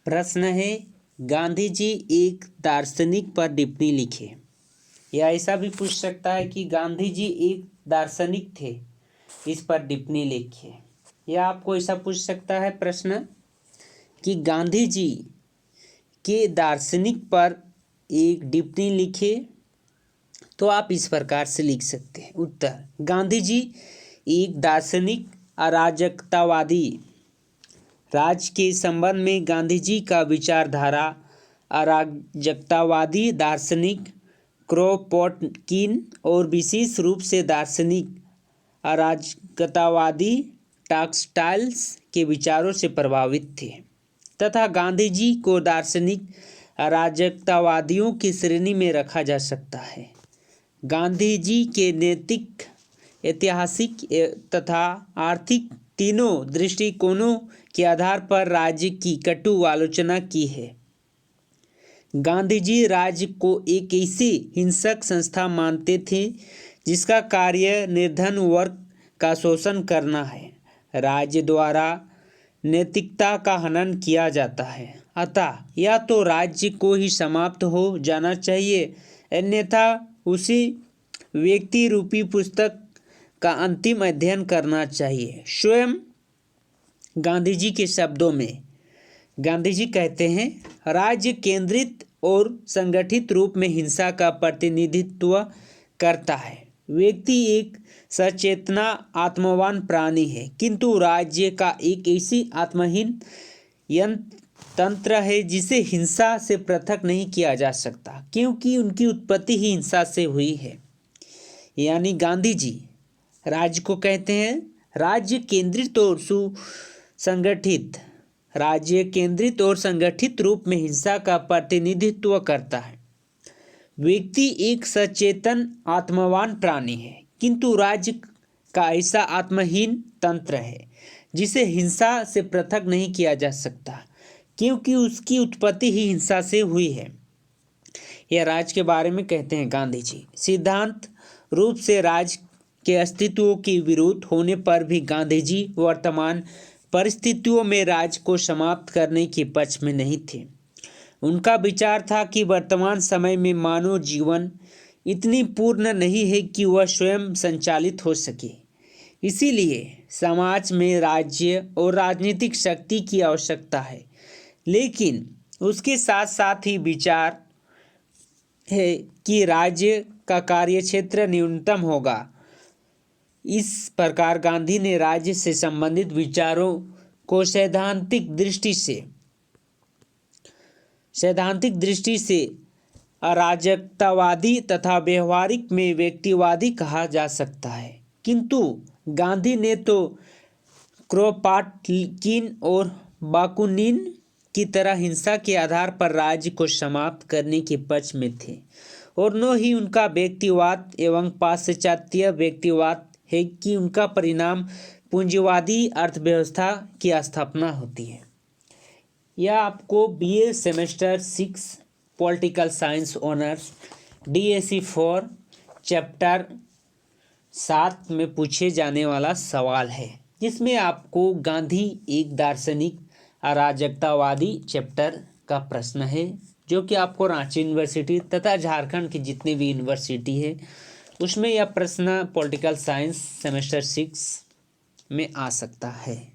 प्रश्न है, गांधी जी एक दार्शनिक पर टिप्पणी लिखे। या ऐसा भी पूछ सकता है कि गांधी जी एक दार्शनिक थे, इस पर टिप्पणी लिखिए। या आपको ऐसा पूछ सकता है प्रश्न कि गांधी जी के दार्शनिक पर एक टिप्पणी लिखे, तो आप इस प्रकार से लिख सकते हैं। उत्तर, गांधी जी एक दार्शनिक अराजकतावादी। राज्य के संबंध में गांधी जी का विचारधारा अराजकतावादी दार्शनिक क्रोपोटकिन और विशेष रूप से दार्शनिक अराजकतावादी टॉक्सटाइल्स के विचारों से प्रभावित थे तथा गांधी जी को दार्शनिक अराजकतावादियों की श्रेणी में रखा जा सकता है। गांधी जी के नैतिक, ऐतिहासिक तथा आर्थिक तीनों दृष्टिकोणों के आधार पर राज्य की कटु आलोचना की है। गांधी जी राज्य को एक ऐसी हिंसक संस्था मानते थे जिसका कार्य निर्धन वर्ग का शोषण करना है। राज्य द्वारा नैतिकता का हनन किया जाता है, अतः या तो राज्य को ही समाप्त हो जाना चाहिए, अन्यथा उसी व्यक्ति रूपी पुस्तक का अंतिम अध्ययन करना चाहिए। स्वयं गांधी जी के शब्दों में गांधी जी कहते हैं, राज्य केंद्रित और संगठित रूप में हिंसा का प्रतिनिधित्व करता है। व्यक्ति एक सचेतना आत्मवान प्राणी है, किंतु राज्य का एक ऐसी आत्महीन तंत्र है जिसे हिंसा से पृथक नहीं किया जा सकता, क्योंकि उनकी उत्पत्ति ही हिंसा से हुई है। यानी गांधी जी राज्य को कहते हैं राज्य केंद्रित और संगठित रूप में हिंसा का प्रतिनिधित्व करता है। व्यक्ति एक सचेतन आत्मवान प्राणी है, किंतु राज्य का ऐसा आत्महीन तंत्र है जिसे हिंसा से पृथक नहीं किया जा सकता, क्योंकि उसकी उत्पत्ति ही हिंसा से हुई है। यह राज्य के बारे में कहते हैं गांधी जी। सिद्धांत रूप से राज्य के अस्तित्व के विरुद्ध होने पर भी गांधी जी वर्तमान परिस्थितियों में राज्य को समाप्त करने के पक्ष में नहीं थे। उनका विचार था कि वर्तमान समय में मानव जीवन इतनी पूर्ण नहीं है कि वह स्वयं संचालित हो सके। इसीलिए समाज में राज्य और राजनीतिक शक्ति की आवश्यकता है, लेकिन उसके साथ साथ ही विचार है कि राज्य का कार्यक्षेत्र न्यूनतम होगा। इस प्रकार गांधी ने राज्य से संबंधित विचारों को सैद्धांतिक दृष्टि से अराजकतावादी तथा व्यवहारिक में व्यक्तिवादी कहा जा सकता है। किंतु गांधी ने तो क्रोपोटकिन और बाकुनिन की तरह हिंसा के आधार पर राज्य को समाप्त करने के पक्ष में थे, और न ही उनका व्यक्तिवाद एवं पाश्चात्य व्यक्तिवाद है कि उनका परिणाम पूंजीवादी अर्थव्यवस्था की स्थापना होती है। यह आपको BA semester 6 political science honours DSC 4 chapter 7 में पूछे जाने वाला सवाल है, जिसमें आपको गांधी एक दार्शनिक अराजकतावादी चैप्टर का प्रश्न है, जो कि आपको रांची यूनिवर्सिटी तथा झारखंड की जितनी भी यूनिवर्सिटी है उसमें यह प्रश्न पॉलिटिकल साइंस सेमेस्टर 6 में आ सकता है।